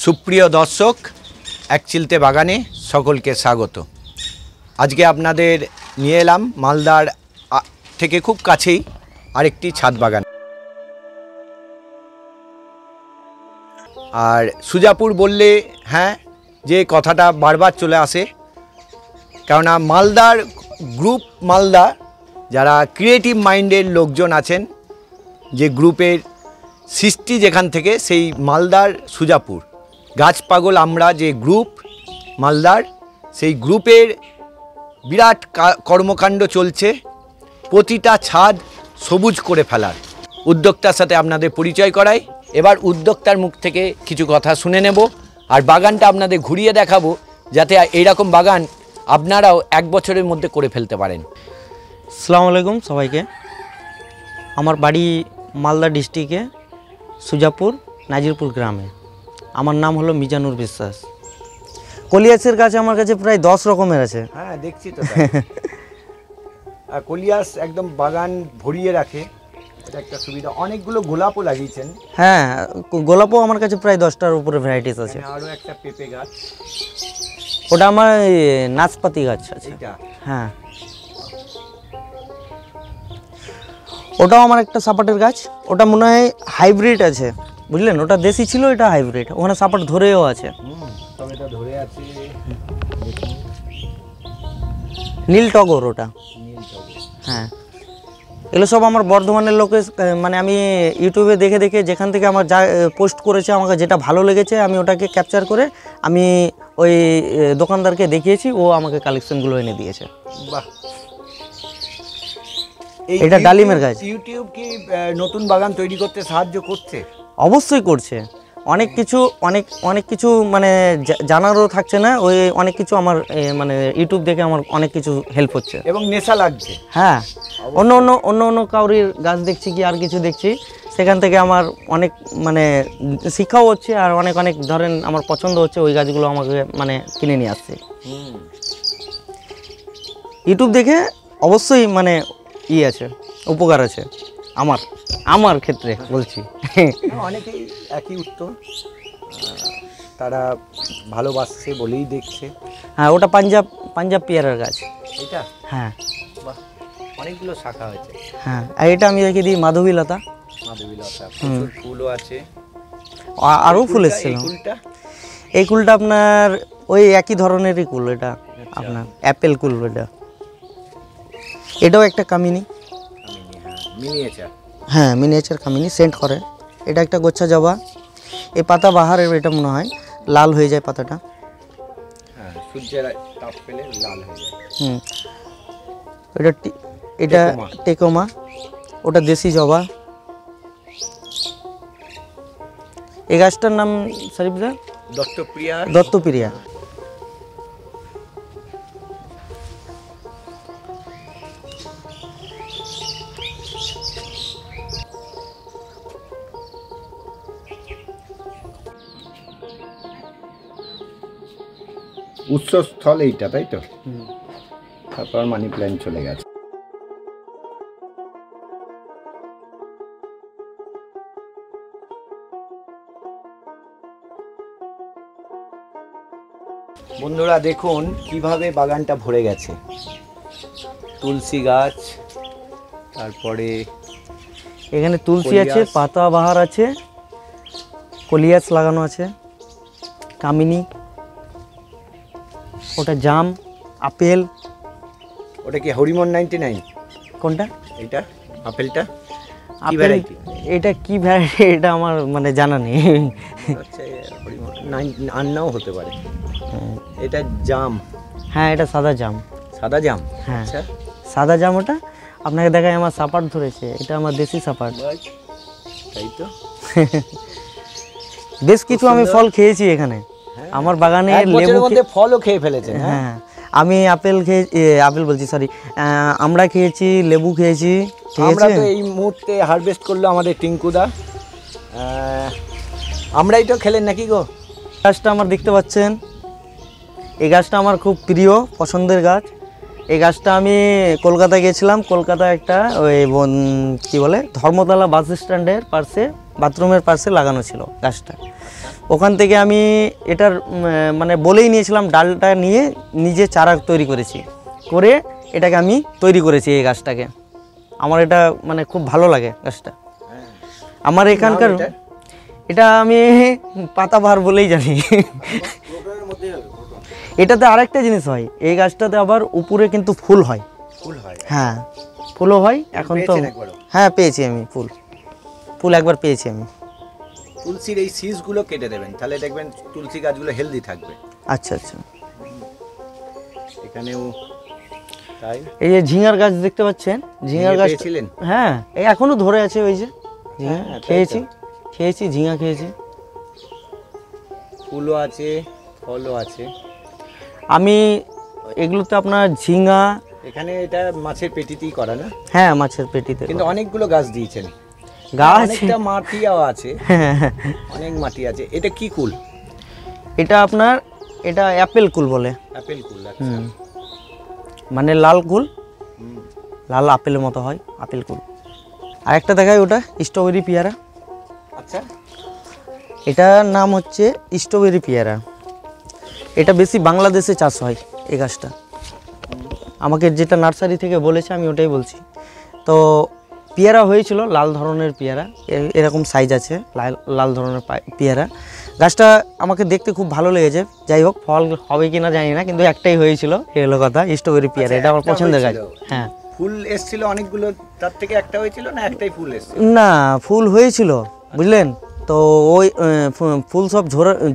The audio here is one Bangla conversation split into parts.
সুপ্রিয় দর্শক, এক চিলতে বাগানে সকলকে স্বাগত। আজকে আপনাদের নিয়ে এলাম মালদার থেকে খুব কাছেই আরেকটি ছাদ বাগান। আর সুজাপুর বললে হ্যাঁ যে কথাটা বারবার চলে আসে, কেননা মালদার গ্রুপ মালদা যারা ক্রিয়েটিভ মাইন্ডের লোকজন আছেন, যে গ্রুপের সৃষ্টি যেখান থেকে, সেই মালদার সুজাপুর গাছ পাগল আমরা যে গ্রুপ মালদার, সেই গ্রুপের বিরাট কর্মকাণ্ড চলছে প্রতিটা ছাদ সবুজ করে ফেলার। উদ্যোক্তার সাথে আপনাদের পরিচয় করাই। এবার উদ্যোক্তার মুখ থেকে কিছু কথা শুনে নেব আর বাগানটা আপনাদের ঘুরিয়ে দেখাবো, যাতে এইরকম বাগান আপনারাও এক বছরের মধ্যে করে ফেলতে পারেন। আসসালামু আলাইকুম সবাইকে। আমার বাড়ি মালদা ডিস্ট্রিক্টে সুজাপুর নাজিরপুর গ্রামে। আমার নাম হলো মিজানুর বিশ্বাস। কলিয়াসের গাছ আমার কাছে প্রায় 10 রকমের আছে। হ্যাঁ দেখছি তো। কলিয়াস একদম বাগান ভরিয়ে রাখে, এটা একটা সুবিধা। অনেকগুলো গোলাপও লাগিয়েছেন। হ্যাঁ, গোলাপও আমার কাছে প্রায় 10টার উপরে ভ্যারাইটিস আছে। আরও একটা পেঁপে গাছ, ওটা আমার নাশপাতি গাছ আছে। হ্যাঁ, ওটাও আমার একটা সাপাটের গাছ। ওটা মনে হয় হাইব্রিড আছে, বুঝলেন? ওটা দেশি ছিল, এটা হাইব্রিড। ওখানে সাপাট ধরেও আছে। নীল টগর ওটা। হ্যাঁ, এগুলো সব আমার বর্ধমানের লোকে, মানে আমি ইউটিউবে দেখে দেখে যেখান থেকে আমার যা পোস্ট করেছে, আমাকে যেটা ভালো লেগেছে আমি ওটাকে ক্যাপচার করে আমি ওই দোকানদারকে দেখিয়েছি, ও আমাকে কালেকশনগুলো এনে দিয়েছে। বাহ, এটা ডালিমের গাছ। ইউটিউব কি নতুন বাগান তৈরি করতে সাহায্য করছে? অবশ্যই করছে। অনেক কিছু মানে জানারও থাকছে না, ওই অনেক কিছু আমার মানে ইউটিউব দেখে আমার অনেক কিছু হেল্প হচ্ছে এবং নেশা লাগছে। হ্যাঁ, অন্য অন্য কাউরির গাছ দেখছি কি আর কিছু দেখছি, সেখান থেকে আমার অনেক মানে শিক্ষাও হচ্ছে, আর অনেক ধরেন আমার পছন্দ হচ্ছে, ওই গাছগুলো আমাকে মানে কিনে নিয়ে আসছে। ইউটিউব দেখে অবশ্যই মানে আছে, উপকার আছে আমার ক্ষেত্রে বলছি। অনেকেই একই উত্তর, তারা ভালোবাসছে বলেই দেখছে। হ্যাঁ, ওটা পাঞ্জাব পেয়ারার গাছ এটা। হ্যাঁ, অনেকগুলো শাখা হয়েছে। হ্যাঁ, আর এটা আমি রেখে দিই মাধবীলতা। প্রচুর ফুলও আছে, আরও ফুল এসেছিল। এই কুলটা আপনার ওই একই ধরনেরই কুল। এটা আপনার অ্যাপেল কুল। এটাও একটা কামিনী। হ্যাঁ, মিনিয়েচার কামিনী, সেন্ট করে। এটা একটা গোচ্ছা জবা। এই পাতা বাহারের, এটা মনে হয় লাল হয়ে যায় পাতাটা। হ্যাঁ, সূর্যের তাপ পেলে লাল হয়ে যায়। এটা টেকোমা। ওটা দেশি জবা। এই গাছটার নাম শরীফদা দত্তপ্রিয়া। উৎসস্থল এইটা, তাই তো? তারপর মানি প্ল্যান্ট চলে গেছে। বন্ধুরা দেখুন কিভাবে বাগানটা ভরে গেছে। তুলসী গাছ, তারপরে এখানে তুলসী আছে, পাতাবাহার আছে, কলিয়াস লাগানো আছে, কামিনী, ওটা জাম, আপেল। ওটা কি হরিমন 99? কোনটা? এইটা আপেলটা কি ভ্যারাইটি? এটা কি ভ্যারাইটি এটা আমার মানে জানা নেই। আচ্ছা, হরিমন 9 নাও হতে পারে। এটা জাম। হ্যাঁ, এটা সাদা জাম। হ্যাঁ, আচ্ছা, সাদা জাম। ওটা আপনাকে দেখায়, আমার সাপাট ধরেছে। এটা আমার দেশি সাপাট, তাই তো? বেশ কিছু আমি ফল খেয়েছি এখানে আমার বাগানে। লেবু ফলও খেয়ে ফেলেছেন? হ্যাঁ, আমি আপেল বলছি, সরি, আমরা খেয়েছি, লেবু খেয়েছি। আমরা তো এই মুহূর্তে হারভেস্ট করলো আমাদের টিঙ্কুদা। আমরাই তো খেলেন নাকি গো? গাছটা আমার দেখতে পাচ্ছেন, এই গাছটা আমার খুব প্রিয় পছন্দের গাছ। এই গাছটা আমি কলকাতা গেছিলাম, কলকাতা একটা ওই কি বলে ধর্মতলা বাস স্ট্যান্ডের পাশে বাথরুমের পাশে লাগানো ছিল গাছটা। ওখান থেকে আমি এটার মানে বলেই নিয়েছিলাম, ডালটা নিয়ে নিজে চারা তৈরি করেছি, করে এটাকে আমি তৈরি করেছি এই গাছটাকে। আমার এটা মানে খুব ভালো লাগে গাছটা। আমার এখানকার এটা আমি পাতাবাহার বলেই জানি। এটাতে আরেকটা জিনিস হয়, এই গাছটাতে আবার উপরে কিন্তু ফুল হয়। হ্যাঁ, ফুলও হয়। এখন তো হ্যাঁ পেয়েছি আমি ফুল একবার পেয়েছি আমি। তুলসীর এই সিজগুলো কেটে দেবেন, তাহলে দেখবেন তুলসী গাছগুলো হেলদি থাকবে। আচ্ছা আচ্ছা। এখানেও তাই। এই যে ঝিঙার গাছ দেখতে পাচ্ছেন, ঝিঙার গাছ ছিলেন? হ্যাঁ, এই এখনো ধরে আছে। ওই যে খেয়েছি ঝিঙা খেয়েছি, ফুলও আছে, ফলও আছে। আমি এগুলোতে আপনার ঝিঙা, এখানে এটা মাছের পেটিতেই করা না? হ্যাঁ, মাছের পেটিতে। কিন্তু অনেকগুলো গাছ দিয়েছেন, অনেকটা মাটিও আছে, অনেক মাটি আছে। এটা কি কুল? এটা আপনার এটা অ্যাপেল কুল বলে। অ্যাপেল কুল, আচ্ছা। মানে লাল কুল, লাল আপেলের মতো হয় আপেল কুল। আর একটা দেখায়, ওটা স্ট্রবেরি পেয়ারা। আচ্ছা, এটার নাম হচ্ছে স্ট্রবেরি পেয়ারা। এটা বেশি বাংলাদেশে চাষ হয় এই গাছটা। আমাকে যেটা নার্সারি থেকে বলেছে আমি ওটাই বলছি। তো পেয়ারা হয়েছিল, লাল ধরনের পেয়ারা, এরকম সাইজ আছে, লাল ধরনের পেয়ারা। গাছটা আমাকে দেখতে খুব ভালো লেগেছে। যাই হোক, ফল হবে কিনা জানি না, কিন্তু একটাই হয়েছিল, এই হলো কথা, স্ট্রবেরি পেয়ারা। এটা আমার পছন্দের গাছ। হ্যাঁ, ফুল এসেছিল অনেকগুলো, তার থেকে একটা হয়েছিল না একটাই ফুল এসেছিল? না, ফুল হয়েছিল, বুঝলেন তো। ওই ফুল সব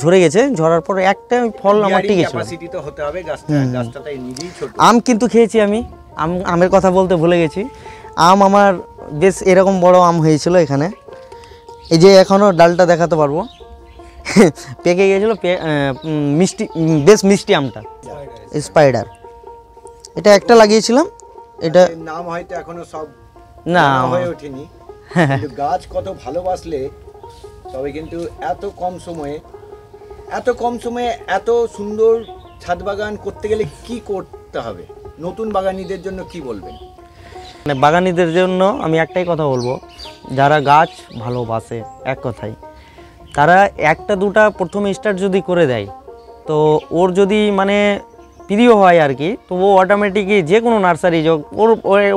ঝরে গেছে, ঝরার পর একটা ফল আমার টিকেছিল। ক্যাপাসিটি তো হতে হবে গাছটা তাই নিজেই ছোট। আম কিন্তু খেয়েছি আমি, আমের কথা বলতে ভুলে গেছি। আম আমার বেশ এরকম বড় আম হয়েছিল এখানে। এই যে এখনও ডালটা দেখাতে পারবো, পেকে গিয়েছিল, মিষ্টি, বেশ মিষ্টি আমটা, স্পাইডার। এটা একটা লাগিয়েছিলাম, এটা নাম হয়তো এখনো সব না হয়ে ওঠেনি, কিন্তু গাছ কত ভালোবাসলে তবে কিন্তু এত কম সময়ে এত সুন্দর ছাদ বাগান করতে গেলে কি করতে হবে? নতুন বাগানীদের জন্য কি বলবেন? মানে বাগানীদের জন্য আমি একটাই কথা বলবো, যারা গাছ ভালোবাসে, এক কথাই, তারা একটা দুটা প্রথমে স্টার্ট যদি করে দেয়, তো ওর যদি মানে প্রিয় হয় আর কি, তো ও অটোমেটিকই যে কোনো নার্সারি যোগ,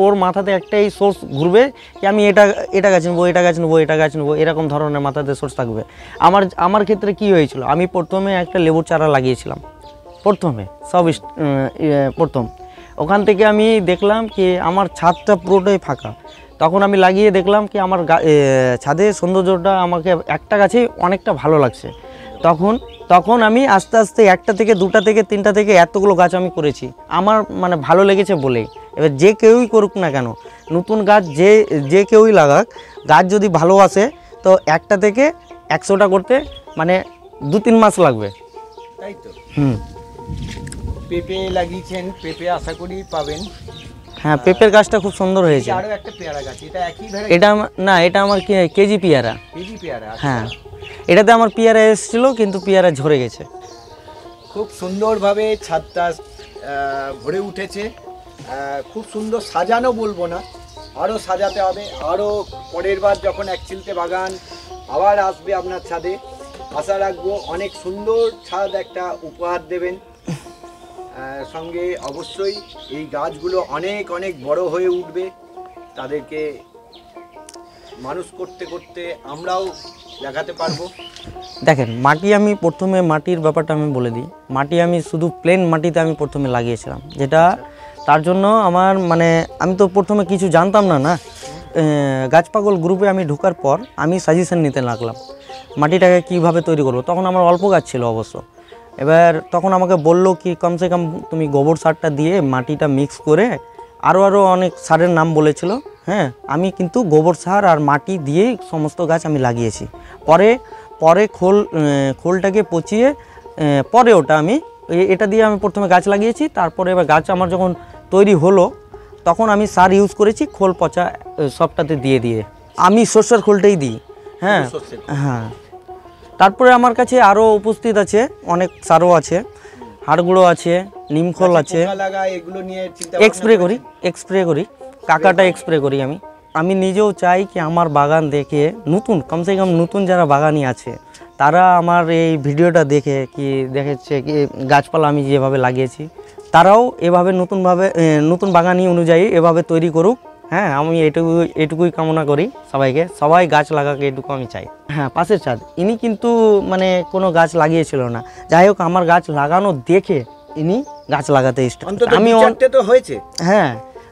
ওর মাথাতে একটাই সোর্স ঘুরবে যে আমি এটা গাছ নেবো, এটা গাছ নেবো, এটা গাছ নেবো, এরকম ধরনের মাথাতে সোর্স থাকবে। আমার ক্ষেত্রে কি হয়েছিল, আমি প্রথমে একটা লেবুর চারা লাগিয়েছিলাম, প্রথম ওখান থেকে আমি দেখলাম কি আমার ছাদটা পুরোটাই ফাঁকা। তখন আমি লাগিয়ে দেখলাম কি আমার ছাদের সৌন্দর্যটা আমাকে একটা গাছে অনেকটা ভালো লাগছে। তখন আমি আস্তে আস্তে একটা থেকে দুটা থেকে তিনটা থেকে এতগুলো গাছ আমি করেছি, আমার মানে ভালো লেগেছে বলেই। এবার যে কেউই করুক না কেন, নতুন গাছ যে কেউই লাগাক, গাছ যদি ভালোবাসে তো একটা থেকে 100টা করতে মানে 2-3 মাস লাগবে, তাই তো। পেঁপে লাগিয়েছেন, পেঁপে আশা করি পাবেন। হ্যাঁ, পেঁপের গাছটা খুব সুন্দর হয়েছে। আরো একটা পেয়ারা গাছ, এটা একই ভ্যারাইটি? এটা আমার কেজি পেয়ারা। কেজি পেয়ারা, হ্যাঁ। এটাতে আমার পেয়ারা এসেছিল, কিন্তু পেয়ারা ঝরে গেছে। খুব সুন্দরভাবে ছাদটা ভরে উঠেছে, খুব সুন্দর সাজানো বলবো না, আরও সাজাতে হবে। আরও পরের বার যখন এক চিলতে বাগান আবার আসবে আপনার ছাদে, আশা রাখবো অনেক সুন্দর ছাদ একটা উপহার দেবেন। সঙ্গে অবশ্যই এই গাছগুলো অনেক অনেক বড় হয়ে উঠবে, তাদেরকে মানুষ করতে করতে আমরাও দেখাতে পারবো। দেখেন, আমি প্রথমে মাটির ব্যাপারটা আমি বলে দিই। মাটি আমি শুধু প্লেন মাটিতে আমি প্রথমে লাগিয়েছিলাম, যেটা তার জন্য আমার মানে আমি তো প্রথমে কিছু জানতাম না। গাছ পাগল গ্রুপে আমি ঢোকার পর আমি সাজেশন নিতে লাগলাম মাটিটাকে কিভাবে তৈরি করবো। তখন আমার অল্প গাছ ছিল অবশ্য। এবার তখন আমাকে বললো কি কমসে কম তুমি গোবর সারটা দিয়ে মাটিটা মিক্স করে, আরও অনেক সারের নাম বলেছিল। হ্যাঁ, আমি কিন্তু গোবর সার আর মাটি দিয়েই সমস্ত গাছ আমি লাগিয়েছি। পরে খোলটাকে পচিয়ে পরে ওটা আমি এটা দিয়ে আমি প্রথমে গাছ লাগিয়েছি। তারপরে এবার গাছ আমার যখন তৈরি হলো তখন আমি সার ইউজ করেছি, খোল পচা সবটাতে দিয়ে আমি সর্ষের খোলটাই দিই। হ্যাঁ হ্যাঁ। তারপরে আমার কাছে আরও উপস্থিত আছে অনেক সারও আছে, হাড়গুঁড়ো আছে, নিমখোল আছে। এক্সপ্রে করি কাকাটা এক্সপ্রে করি আমি। আমি নিজেও চাই কি আমার বাগান দেখে নতুন কমসে কম নতুন যারা বাগানি আছে তারা আমার এই ভিডিওটা দেখে কি দেখেছে কি গাছপালা আমি যেভাবে লাগিয়েছি তারাও এভাবে নতুন বাগানি অনুযায়ী এভাবে তৈরি করুক। হ্যাঁ, আমি এটুকুই কামনা করি সবাইকে, সবাই গাছ লাগাকে এটুকু আমি চাই। হ্যাঁ, পাশের ছাদ ইনি কিন্তু মানে কোনো গাছ লাগিয়েছিল না, যাই হোক আমার গাছ লাগানো দেখে ইনি গাছ লাগাতে আমি তো হয়েছে। হ্যাঁ,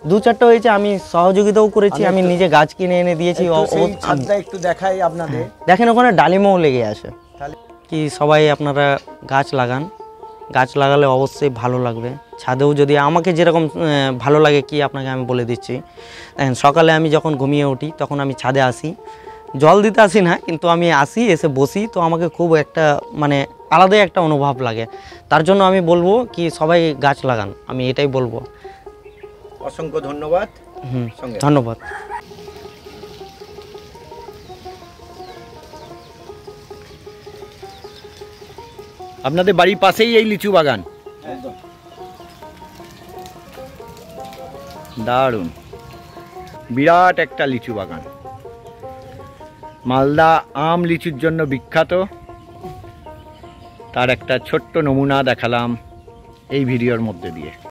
2-4টা হয়েছে, আমি সহযোগিতাও করেছি, আমি নিজে গাছ কিনে এনে দিয়েছি। একটু দেখাই আপনাদের, দেখেন ওখানে ডালিমও লেগে আছে। কি সবাই আপনারা গাছ লাগান, গাছ লাগালে অবশ্যই ভালো লাগবে। ছাদেও যদি আমাকে যেরকম ভালো লাগে কি আপনাকে আমি বলে দিচ্ছি, দেখেন সকালে আমি যখন ঘুমিয়ে উঠি তখন আমি ছাদে আসি, জল দিতে আসি না কিন্তু আমি আসি, এসে বসি, তো আমাকে খুব একটা মানে আলাদাই একটা অনুভব লাগে। তার জন্য আমি বলবো কি সবাই গাছ লাগান, আমি এটাই বলবো। অসংখ্য ধন্যবাদ। ধন্যবাদ। আপনাদের বাড়ির পাশেই এই লিচু বাগান, দারুণ বিরাট একটা লিচু বাগান। মালদা আম লিচুর জন্য বিখ্যাত, তার একটা ছোট্ট নমুনা দেখালাম এই ভিডিওর মধ্যে দিয়ে।